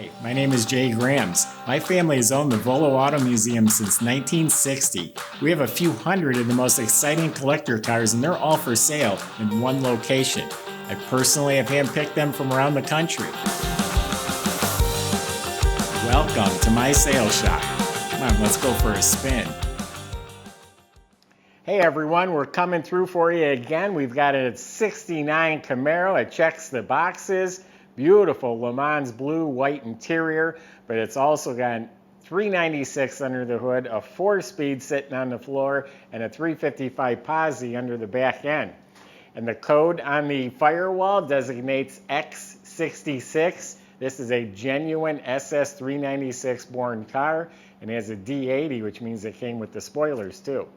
Hi, my name is Jay Grams. My family has owned the Volo Auto Museum since 1960. We have a few hundred of the most exciting collector cars, and they're all for sale in one location. I personally have handpicked them from around the country. Welcome to my sales shop. Come on, let's go for a spin. Hey everyone, we're coming through for you again. We've got a 69 Camaro. It checks the boxes. Beautiful Lemans Blue white interior, but it's also got 396 under the hood, a 4-speed sitting on the floor, and a 355 posi under the back end. And the code on the firewall designates X66. This is a genuine SS396 born car, and it has a D80, which means it came with the spoilers too.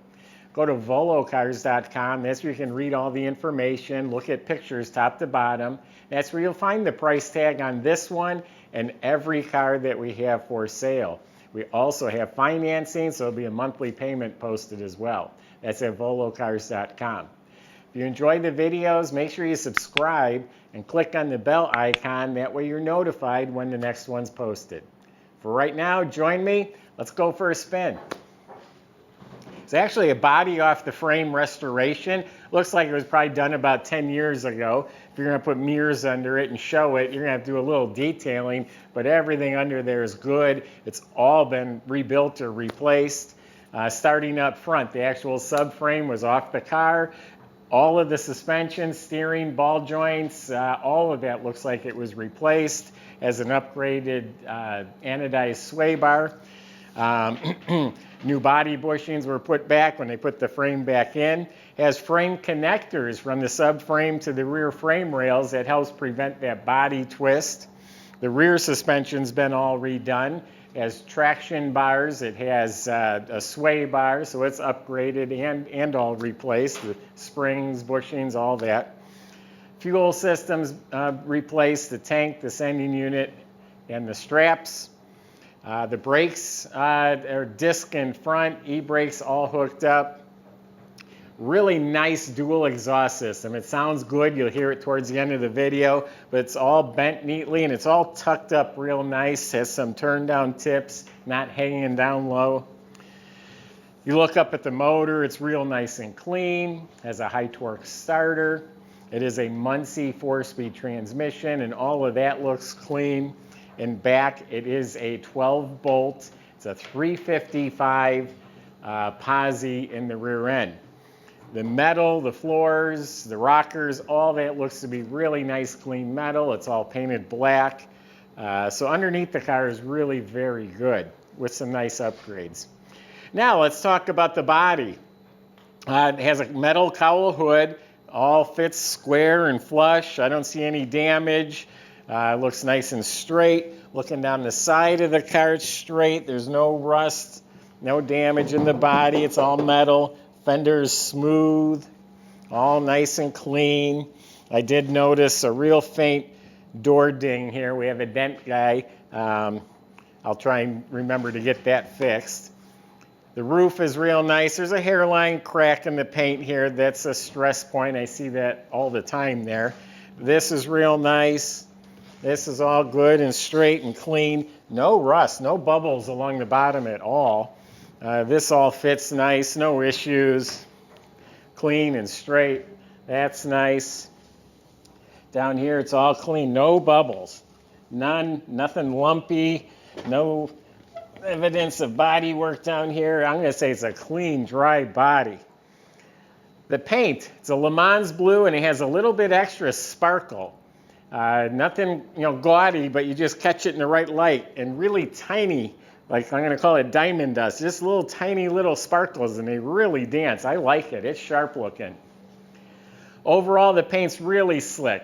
Go to volocars.com. That's where you can read all the information, look at pictures top to bottom. That's where you'll find the price tag on this one and every car that we have for sale. We also have financing, so there'll be a monthly payment posted as well. That's at volocars.com. If you enjoy the videos, make sure you subscribe and click on the bell icon. That way you're notified when the next one's posted. For right now, join me. Let's go for a spin. It's actually a body off the frame restoration. Looks like it was probably done about 10 years ago. If you're going to put mirrors under it and show it, you're going to have to do a little detailing, but everything under there is good. It's all been rebuilt or replaced. Starting up front, the actual subframe was off the car. All of the suspension, steering, ball joints, all of that looks like it was replaced as an upgraded anodized sway bar. New body bushings were put back when they put the frame back in. Has frame connectors from the subframe to the rear frame rails that helps prevent that body twist. The rear suspension's been all redone. It has traction bars. It has a sway bar, so it's upgraded and all replaced. The springs, bushings, all that. Fuel systems replaced, the tank, the sending unit, and the straps. The brakes are disc in front, e-brakes all hooked up. Really nice dual exhaust system. It sounds good. You'll hear it towards the end of the video, but it's all bent neatly and it's all tucked up real nice. Has some turn down tips, not hanging down low. You look up at the motor, it's real nice and clean. Has a high torque starter. It is a Muncie 4-speed transmission, and all of that looks clean. In back, it is a 12-bolt. It's a 355 posi in the rear end. The metal, the floors, the rockers, all that looks to be really nice, clean metal. It's all painted black. So underneath the car is really very good with some nice upgrades. Now let's talk about the body. It has a metal cowl hood. All fits square and flush. I don't see any damage. Looks nice and straight. Looking down the side of the car, it's straight. There's no rust, no damage in the body. It's all metal. Fender is smooth, all nice and clean. I did notice a real faint door ding here. We have a dent guy. I'll try and remember to get that fixed. The roof is real nice. There's a hairline crack in the paint here. That's a stress point. I see that all the time there. This is real nice. This is all good and straight and clean. No rust, no bubbles along the bottom at all. This all fits nice, no issues. Clean and straight. That's nice. Down here it's all clean, no bubbles. None, nothing lumpy, no evidence of body work down here. I'm going to say it's a clean, dry body. The paint, it's a Lemans Blue and it has a little bit extra sparkle. Nothing, gaudy, but you just catch it in the right light, and really tiny, like I'm going to call it diamond dust, just little tiny little sparkles, and they really dance. I like it. It's sharp looking. Overall, the paint's really slick.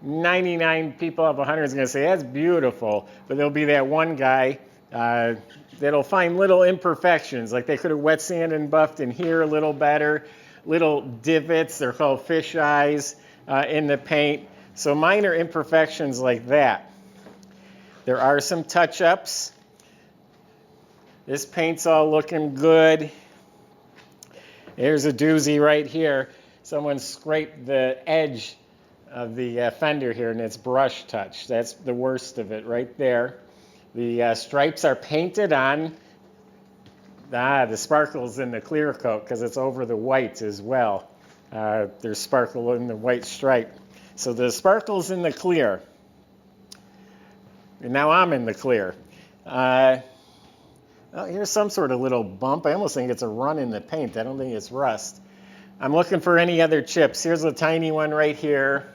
99 people out of 100 is going to say, that's beautiful, but there'll be that one guy that'll find little imperfections, like they could have wet sanded and buffed in here a little better, little divots, they're called fish eyes in the paint. So minor imperfections like that. There are some touch-ups. This paint's all looking good. There's a doozy right here. Someone scraped the edge of the fender here, and it's brush touch. That's the worst of it right there. The stripes are painted on. The sparkles in the clear coat because it's over the white as well. There's sparkle in the white stripe. So the sparkle's in the clear. And now I'm in the clear. Oh, here's some sort of little bump. I almost think it's a run in the paint. I don't think it's rust. I'm looking for any other chips. Here's a tiny one right here.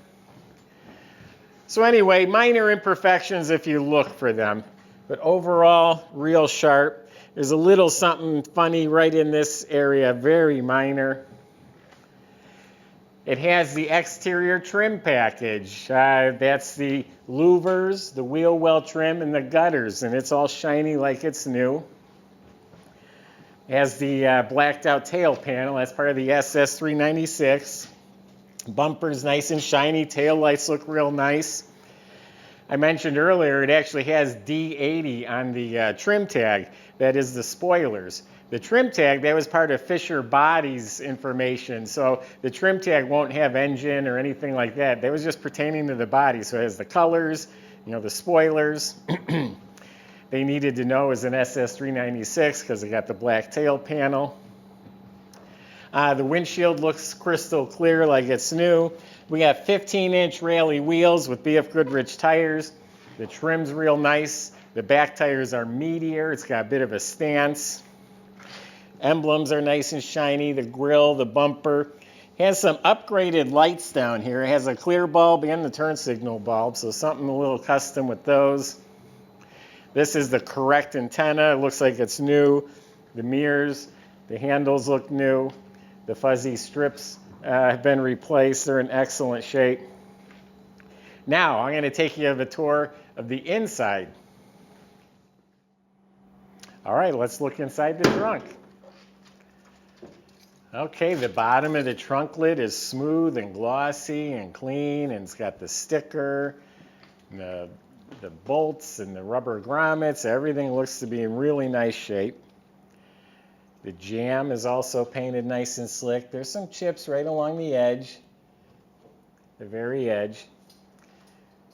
So anyway, minor imperfections if you look for them. But overall, real sharp. There's a little something funny right in this area, very minor. It has the exterior trim package. That's the louvers, the wheel well trim, and the gutters, and it's all shiny like it's new. It has the blacked out tail panel. That's part of the SS396. Bumper's nice and shiny. Tail lights look real nice. I mentioned earlier it actually has D80 on the trim tag. That is the spoilers. The trim tag, that was part of Fisher Body's information. So the trim tag won't have engine or anything like that. That was just pertaining to the body. So it has the colors, the spoilers. They needed to know it was an SS396 because it got the black tail panel. The windshield looks crystal clear like it's new. We got 15-inch rally wheels with BF Goodrich tires. The trim's real nice. The back tires are meatier. It's got a bit of a stance. Emblems are nice and shiny. The grille, the bumper. It has some upgraded lights down here. It has a clear bulb and the turn signal bulb, so something a little custom with those. This is the correct antenna. It looks like it's new. The mirrors, the handles look new. The fuzzy strips have been replaced. They're in excellent shape. Now, I'm going to take you on a tour of the inside. All right, let's look inside the trunk. Okay, the bottom of the trunk lid is smooth and glossy and clean, and it's got the sticker, and the bolts and the rubber grommets. Everything looks to be in really nice shape. The jamb is also painted nice and slick. There's some chips right along the edge, the very edge.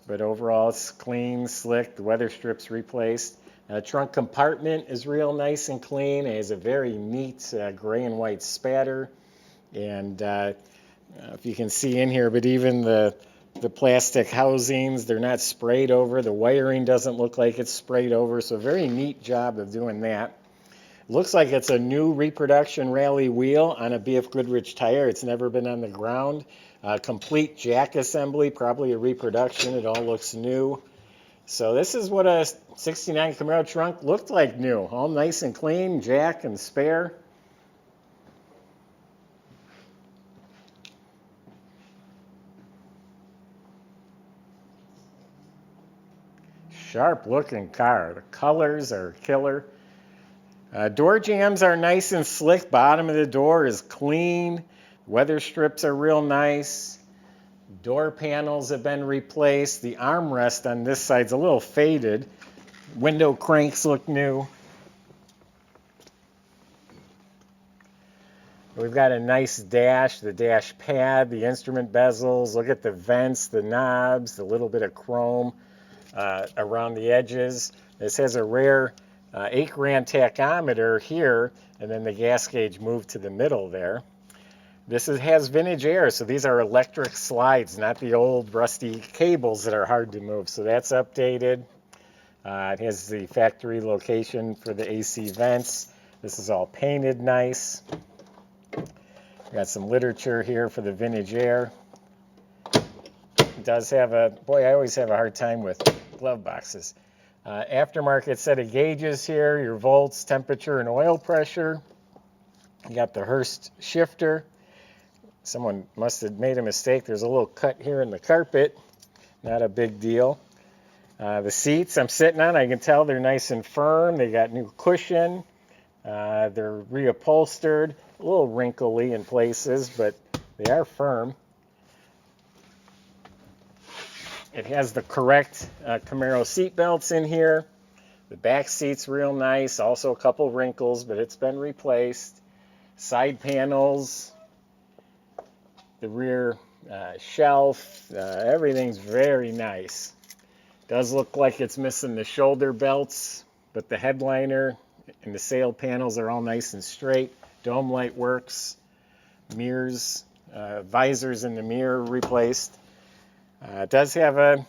But overall, it's clean, slick. The weather strip's replaced. Trunk compartment is real nice and clean. It has a very neat gray and white spatter. And if you can see in here, but even the plastic housings, they're not sprayed over. The wiring doesn't look like it's sprayed over. So a very neat job of doing that. Looks like it's a new reproduction rally wheel on a BF Goodrich tire. It's never been on the ground. Complete jack assembly, probably a reproduction. It all looks new. So this is what a 69 Camaro trunk looked like new. All nice and clean, jack and spare. Sharp looking car. The colors are killer. Door jambs are nice and slick. Bottom of the door is clean. Weather strips are real nice. Door panels have been replaced. The armrest on this side's a little faded. Window cranks look new. We've got a nice dash, the dash pad, the instrument bezels. Look at the vents, the knobs, the little bit of chrome around the edges. This has a rare 8-grand tachometer here, and then the gas gauge moved to the middle there. This has vintage air, so these are electric slides, not the old rusty cables that are hard to move. So that's updated. It has the factory location for the AC vents. This is all painted nice. Got some literature here for the vintage air. It does have a, boy, I always have a hard time with glove boxes. Aftermarket set of gauges here, your volts, temperature, and oil pressure. You got the Hurst shifter. Someone must have made a mistake. There's a little cut here in the carpet. Not a big deal. The seats I'm sitting on, I can tell they're nice and firm. They got new cushion. They're reupholstered. A little wrinkly in places, but they are firm. It has the correct Camaro seat belts in here. The back seat's real nice. Also a couple wrinkles, but it's been replaced. Side panels. The rear shelf. Everything's very nice. Does look like it's missing the shoulder belts, but the headliner and the sail panels are all nice and straight. Dome light works. Mirrors, visors in the mirror replaced. It does have a,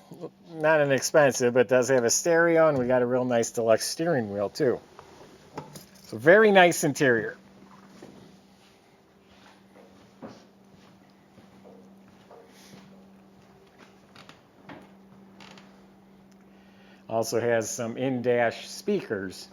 not an expensive, but does have a stereo, and we got a real nice deluxe steering wheel too. So very nice interior. Also has some in-dash speakers.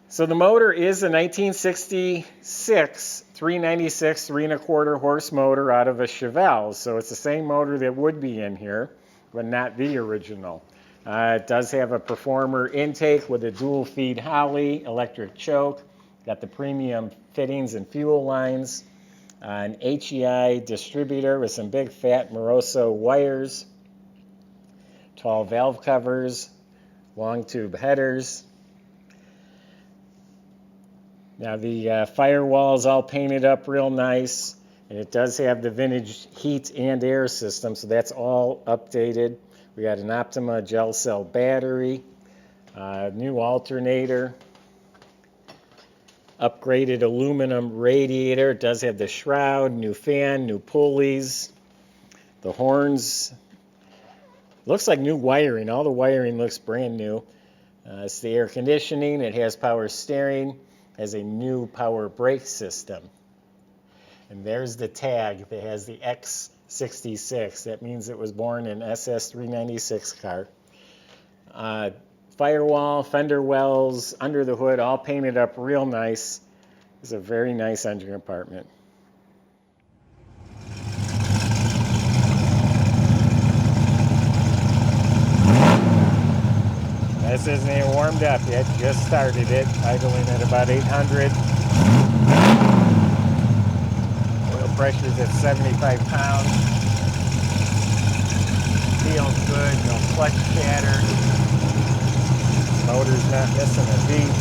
So the motor is a 1966 396 3¼ horse motor out of a Chevelle. So it's the same motor that would be in here, but not the original. It does have a Performer intake with a dual feed Holley, electric choke. Got the premium fittings and fuel lines. An HEI distributor with some big fat Moroso wires. Tall valve covers, long tube headers. Now the firewall is all painted up real nice, and it does have the vintage heat and air system, so that's all updated. We got an Optima gel cell battery, new alternator, upgraded aluminum radiator. It does have the shroud, new fan, new pulleys. The horns, looks like new wiring. All the wiring looks brand new. It's the air conditioning. It has power steering. Has a new power brake system. And there's the tag that has the X66. That means it was born in SS396 car. Firewall, fender wells, under the hood, all painted up real nice. It's a very nice engine compartment. This isn't even warmed up yet, just started it, idling at about 800. Oil pressure's at 75 pounds. Feels good, no clutch chatter. Motor's not missing a beat.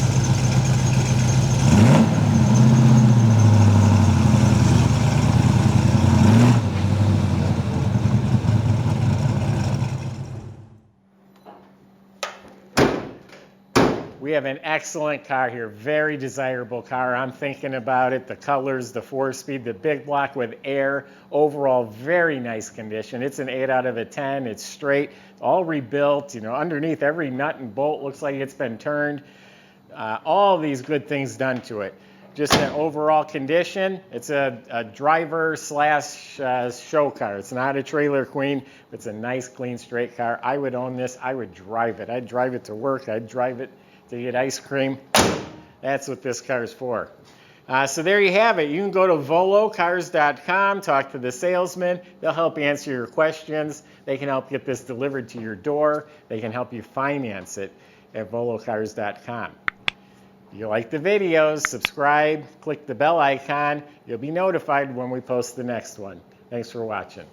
We have an excellent car here, very desirable car. I'm thinking about it, the colors, the 4-speed, the big block with air, overall very nice condition. It's an 8 out of a 10, it's straight, all rebuilt, you know, underneath every nut and bolt looks like it's been turned. All these good things done to it. Just an overall condition, it's a driver slash show car. It's not a trailer queen, it's a nice, clean, straight car. I would own this, I would drive it. I'd drive it to work, I'd drive it to get ice cream. That's what this car is for. So there you have it. You can go to volocars.com, talk to the salesman. They'll help answer your questions. They can help get this delivered to your door. They can help you finance it at volocars.com. If you like the videos, subscribe, click the bell icon. You'll be notified when we post the next one. Thanks for watching.